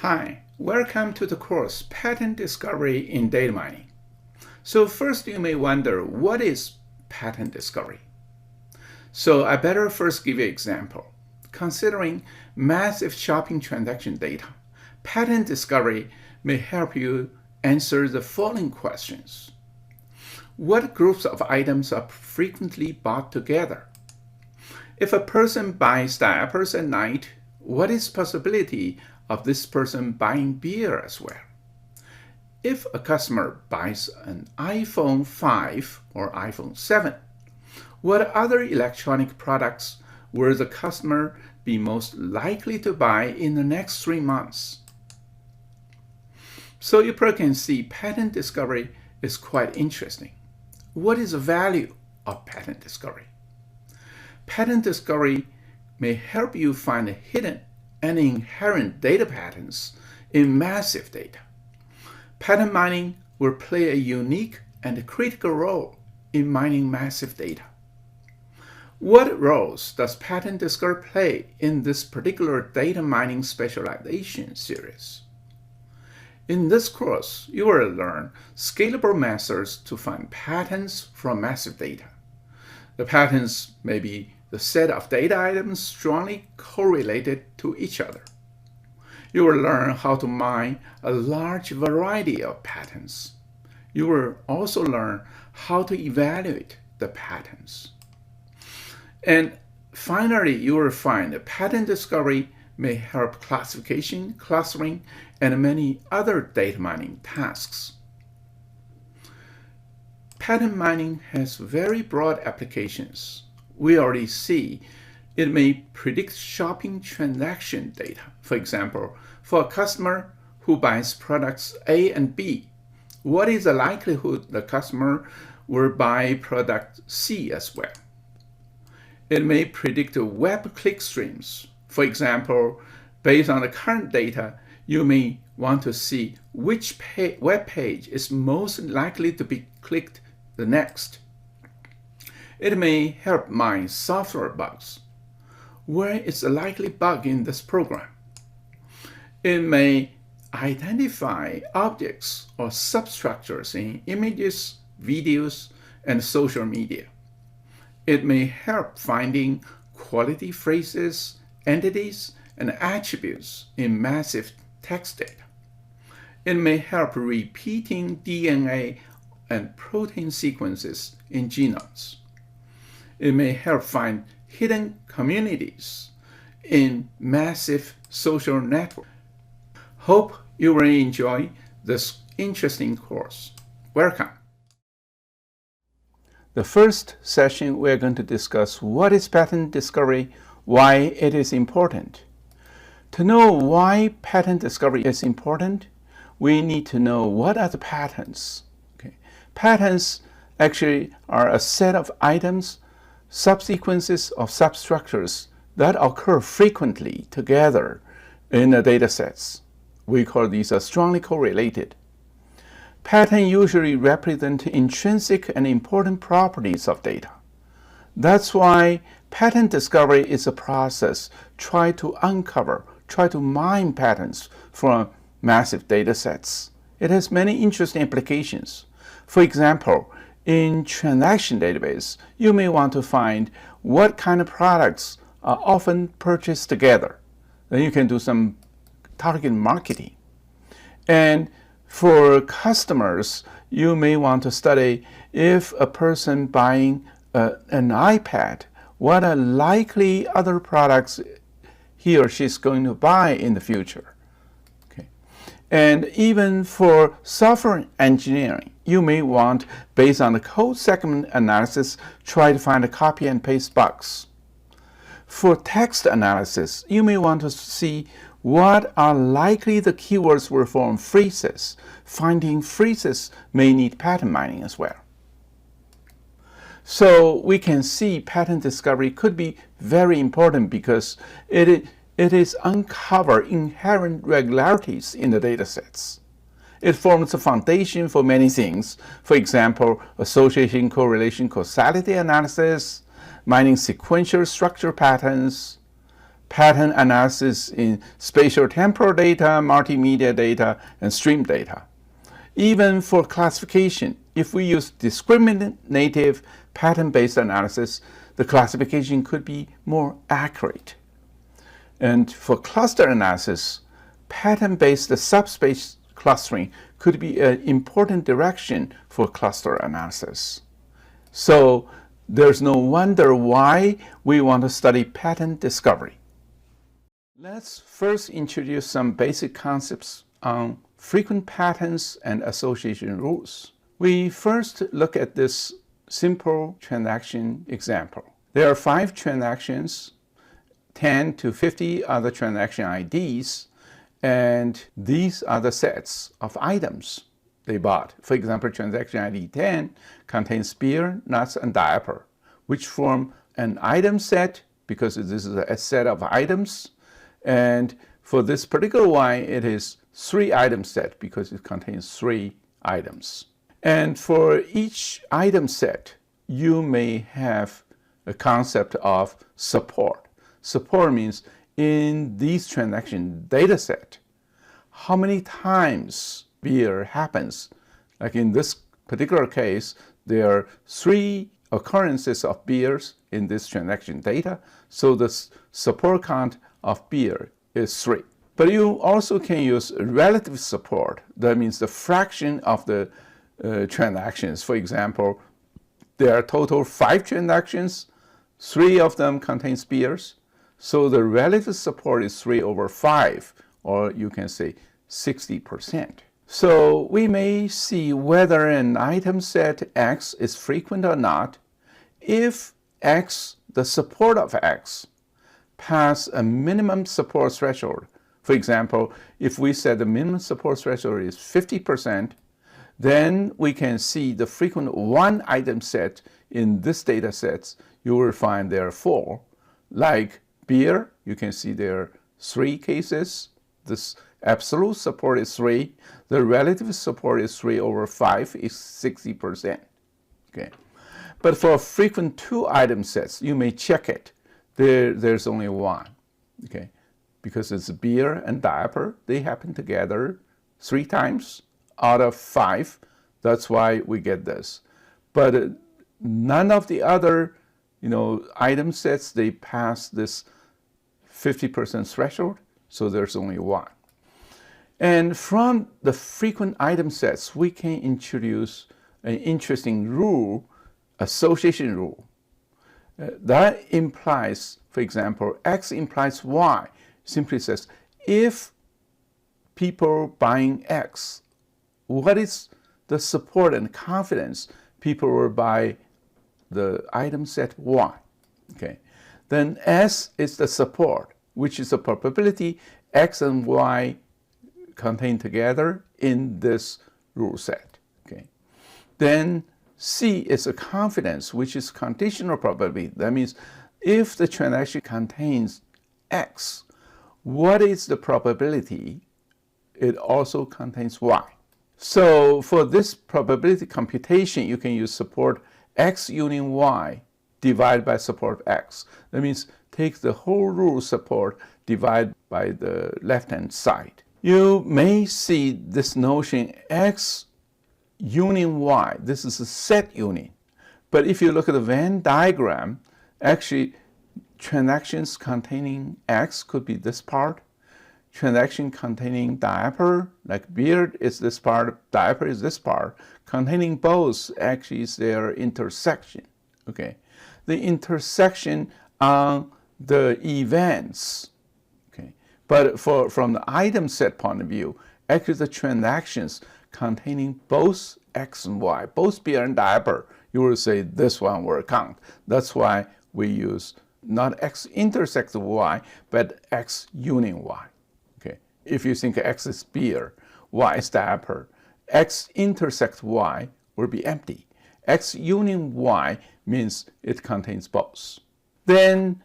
Hi, welcome to the course Pattern Discovery in Data Mining. So first you may wonder, what is pattern discovery? So I better first give you an example. Considering massive shopping transaction data, pattern discovery may help you answer the following questions. What groups of items are frequently bought together? If a person buys diapers at night, what is the possibility of this person buying beer as well? If a customer buys an iPhone 5 or iPhone 7, what other electronic products will the customer be most likely to buy in the next 3 months? So you can see pattern discovery is quite interesting. What is the value of pattern discovery? Pattern discovery may help you find hidden and inherent data patterns in massive data. Pattern mining will play a unique and critical role in mining massive data. What roles does pattern discovery play in this particular data mining specialization series? In this course, you will learn scalable methods to find patterns from massive data. The patterns may be the set of data items strongly correlated to each other. You will learn how to mine a large variety of patterns. You will also learn how to evaluate the patterns. And finally, you will find that pattern discovery may help classification, clustering, and many other data mining tasks. Pattern mining has very broad applications. We already see it may predict shopping transaction data. For example, for a customer who buys products A and B, what is the likelihood the customer will buy product C as well? It may predict web click streams. For example, based on the current data, you may want to see which web page is most likely to be clicked the next. It may help mine software bugs. Where is a likely bug in this program? It may identify objects or substructures in images, videos, and social media. It may help finding quality phrases, entities, and attributes in massive text data. It may help repeating DNA and protein sequences in genomes. It may help find hidden communities in massive social networks. Hope you will enjoy this interesting course. Welcome. The first session, we're going to discuss what is pattern discovery, why it is important. To know why pattern discovery is important, we need to know what are the patterns. Patterns actually are a set of items, subsequences of substructures that occur frequently together in the data sets. We call these strongly correlated. Patterns usually represent intrinsic and important properties of data. That's why pattern discovery is a process try to mine patterns from massive data sets. It has many interesting applications. For example, in transaction database, you may want to find what kind of products are often purchased together. Then you can do some target marketing. And for customers, you may want to study if a person buying an iPad, what are likely other products he or she is going to buy in the future. And even for software engineering, you may want, based on the code segment analysis, try to find the copy and paste bugs. For text analysis, you may want to see what are likely the keywords will form phrases. Finding phrases may need pattern mining as well. So we can see pattern discovery could be very important because it is uncover inherent regularities in the data sets. It forms the foundation for many things. For example, association, correlation, causality analysis, mining sequential structure patterns, pattern analysis in spatial temporal data, multimedia data, and stream data. Even for classification, if we use discriminative pattern-based analysis, the classification could be more accurate. And for cluster analysis, pattern-based subspace clustering could be an important direction for cluster analysis. So there's no wonder why we want to study pattern discovery. Let's first introduce some basic concepts on frequent patterns and association rules. We first look at this simple transaction example. There are 5 transactions, 10 to 50 are the transaction IDs, and these are the sets of items they bought. For example, transaction ID 10 contains beer, nuts, and diaper, which form an item set because this is a set of items. And for this particular one, it is 3 item set because it contains 3 items. And for each item set, you may have a concept of support. Support means in these transaction data set, how many times beer happens. Like in this particular case, there are 3 occurrences of beers in this transaction data, so the support count of beer is 3. But you also can use relative support. That means the fraction of the transactions. For example, there are total 5 transactions, 3 of them contains beers, so the relative support is 3 over 5, or you can say 60%. So we may see whether an item set X is frequent or not if X, the support of X, pass a minimum support threshold. For example, if we said the minimum support threshold is 50%, then we can see the frequent one item set in this data sets. You will find there are 4. Like beer, you can see there are 3 cases. This absolute support is 3. The relative support is 3 over 5 is 60%. Okay. But for frequent 2 item sets, you may check it. There's only 1. Okay. Because it's beer and diaper, they happen together 3 times out of 5. That's why we get this. But none of the other, item sets, they pass this 50% threshold, so there's only 1. And from the frequent item sets, we can introduce an interesting rule, association rule. That implies, for example, X implies Y. Simply says, if people buying X, what is the support and confidence people will buy the item set Y? Okay. Then S is the support, which is the probability X and Y contained together in this rule set. Okay. Then C is a confidence, which is conditional probability. That means if the transaction contains X, what is the probability it also contains Y? So for this probability computation, you can use support X union Y divided by support X. That means take the whole rule support divided by the left-hand side. You may see this notion X union Y. This is a set union. But if you look at the Venn diagram, actually transactions containing X could be this part. Transaction containing diaper, like beer is this part, diaper is this part. Containing both actually is their intersection. Okay, the intersection on the events. Okay, but from the item set point of view, actually the transactions containing both X and Y, both beer and diaper, you will say this one will count. That's why we use not X intersects Y, but X union Y. Okay, if you think X is beer, Y is diaper, X intersects Y will be empty. X union Y means it contains both. Then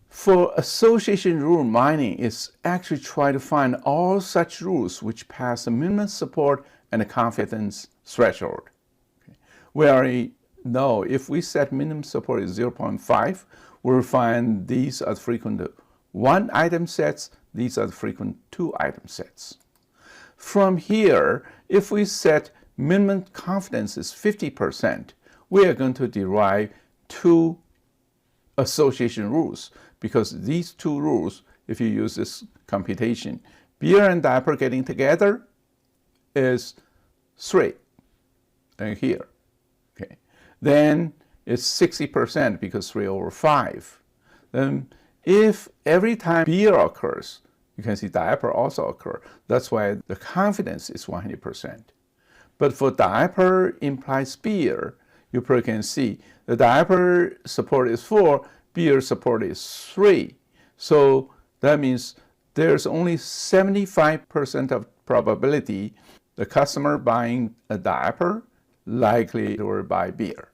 for association rule mining is actually try to find all such rules which pass a minimum support and a confidence threshold. Okay. We already know if we set minimum support is 0.5, we'll find these are frequent 1 item sets, these are the frequent 2 item sets. From here, if we set minimum confidence is 50%, we are going to derive 2 association rules, because these 2 rules, if you use this computation, beer and diaper getting together is 3, and here, okay. Then it's 60% because 3 over 5. Then if every time beer occurs, you can see diaper also occur. That's why the confidence is 100%. But for diaper implies beer, you probably can see the diaper support is 4, beer support is 3. So that means there's only 75% of probability the customer buying a diaper likely to buy beer.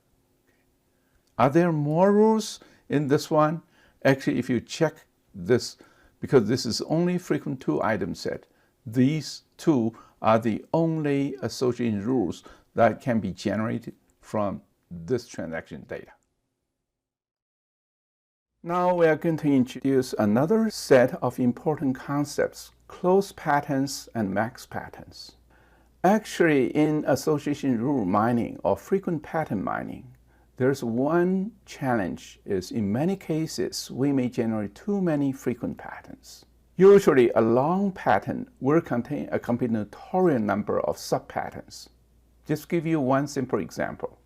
Are there more rules in this one? Actually, if you check this, because this is only frequent 2 item set, these 2 are the only association rules that can be generated from this transaction data. Now we are going to introduce another set of important concepts, closed patterns and max patterns. Actually, in association rule mining or frequent pattern mining, there's one challenge is in many cases, we may generate too many frequent patterns. Usually, a long pattern will contain a combinatorial number of sub-patterns. Just give you one simple example.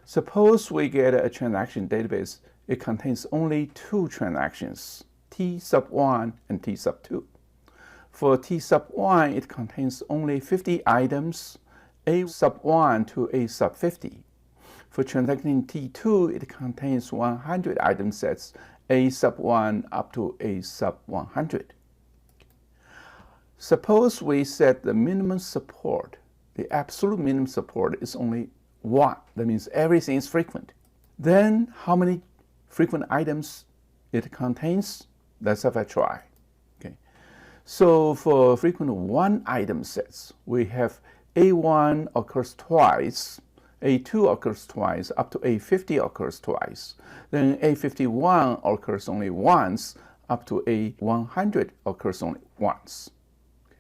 Suppose we get a transaction database, it contains only 2 transactions, T sub 1 and T sub 2. For T sub 1, it contains only 50 items, A sub 1 to A sub 50. For transaction T2, it contains 100 item sets, A sub 1 up to A sub 100. Suppose we set the minimum support. The absolute minimum support is only 1. That means everything is frequent. Then how many frequent items it contains? Let's have a try. Okay. So for frequent 1 item sets, we have A1 occurs twice, A2 occurs twice, up to A50 occurs twice. Then A51 occurs only once, up to A100 occurs only once. Okay.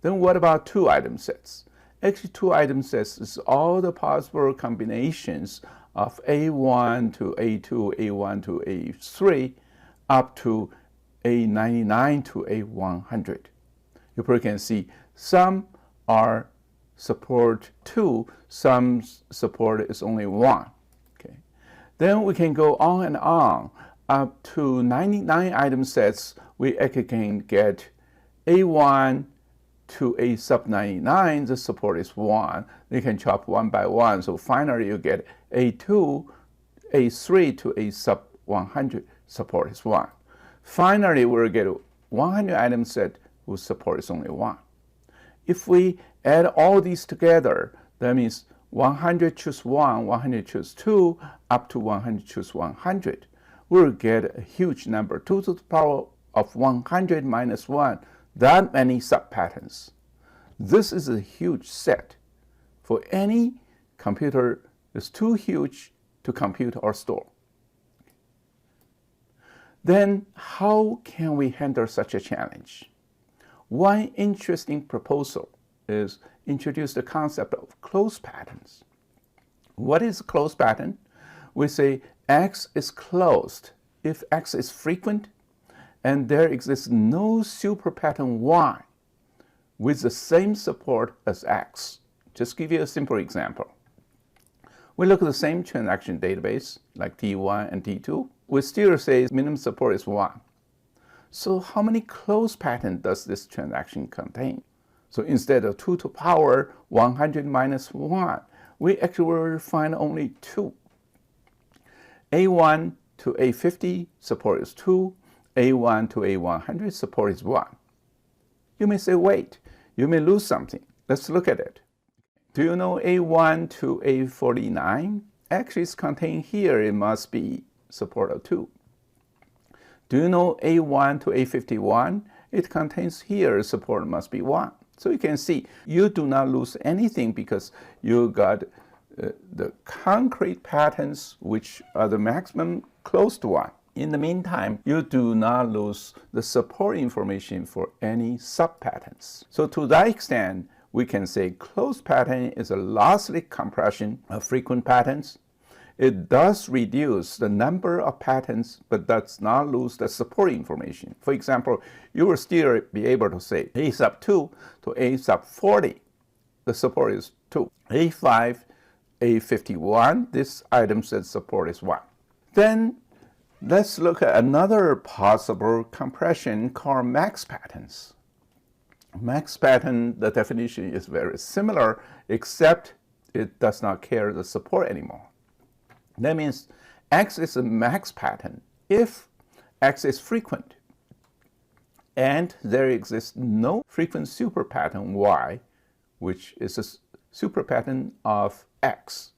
Then what about 2 item sets? Actually, 2 item sets is all the possible combinations of A1 to A2, A1 to A3, up to A99 to A100. You probably can see some are support 2, some support is only 1. Okay. Then we can go on and on. Up to 99 item sets, we actually can get A1 to A sub 99, the support is 1. You can chop 1 by 1. So finally you get A2, A3 to A sub 100, support is 1. Finally, we'll get a 100 item set whose support is only 1. If we add all these together, that means 100 choose 1, 100 choose 2, up to 100 choose 100. We'll get a huge number, 2 to the power of 100 minus 1, that many sub-patterns. This is a huge set. For any computer, it's too huge to compute or store. Then how can we handle such a challenge? One interesting proposal is introduce the concept of closed patterns. What is a closed pattern? We say X is closed if X is frequent and there exists no super pattern Y with the same support as X. Just give you a simple example. We look at the same transaction database like T1 and T2. We still say minimum support is 1. So how many closed patterns does this transaction contain? So instead of 2 to power 100 minus 1, we actually will find only 2. A1 to A50 support is 2. A1 to A100 support is 1. You may say, wait, you may lose something. Let's look at it. Do you know A1 to A49? Actually, it's contained here. It must be support of 2. Do you know A1 to A51? It contains here support must be 1. So you can see you do not lose anything because you got the concrete patterns which are the maximum close to 1. In the meantime, you do not lose the support information for any sub-patterns. So to that extent, we can say closed pattern is a lossless compression of frequent patterns. It does reduce the number of patterns, but does not lose the support information. For example, you will still be able to say A sub 2 to A sub 40. The support is 2. A5, A51, this item says support is 1. Then let's look at another possible compression called max patterns. Max pattern, the definition is very similar, except it does not carry the support anymore. That means X is a max pattern if X is frequent and there exists no frequent super pattern Y, which is a super pattern of X,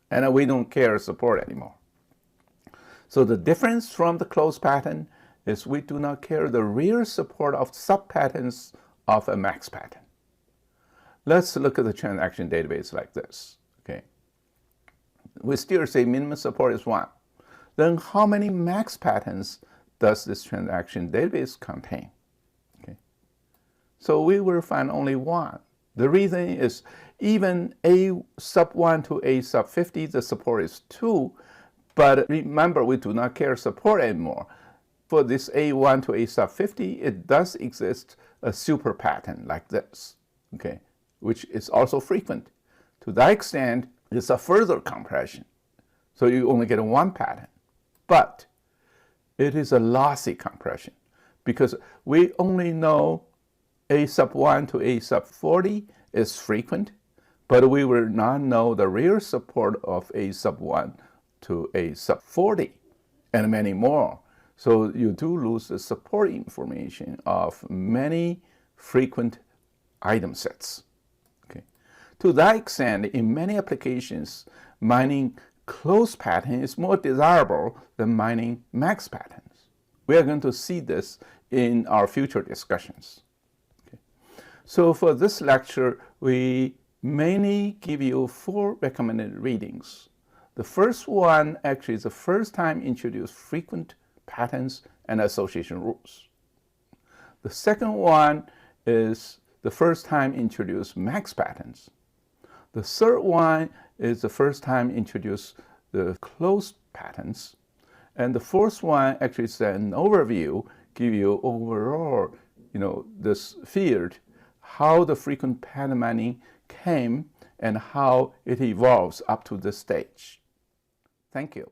and we don't care support anymore. So the difference from the closed pattern is we do not care the real support of sub-patterns of a max pattern. Let's look at the transaction database like this. Okay. We still say minimum support is 1. Then how many max patterns does this transaction database contain? Okay. So we will find only 1. The reason is even A sub 1 to A sub 50, the support is 2. But remember, we do not care support anymore. For this A1 to A sub 50, it does exist a super pattern like this, okay, which is also frequent. To that extent, it's a further compression. So you only get 1 pattern. But it is a lossy compression because we only know A sub 1 to A sub 40 is frequent, but we will not know the real support of A sub 1 to A sub 40 and many more. So you do lose the support information of many frequent item sets. Okay. To that extent, in many applications, mining closed pattern is more desirable than mining max patterns. We are going to see this in our future discussions. Okay. So for this lecture, we mainly give you 4 recommended readings. The first one actually is the first time introduced frequent patterns and association rules. The second one is the first time introduced max patterns. The third one is the first time introduced the closed patterns. And the fourth one actually is an overview, give you overall, this field, how the frequent pattern mining came and how it evolves up to this stage. Thank you.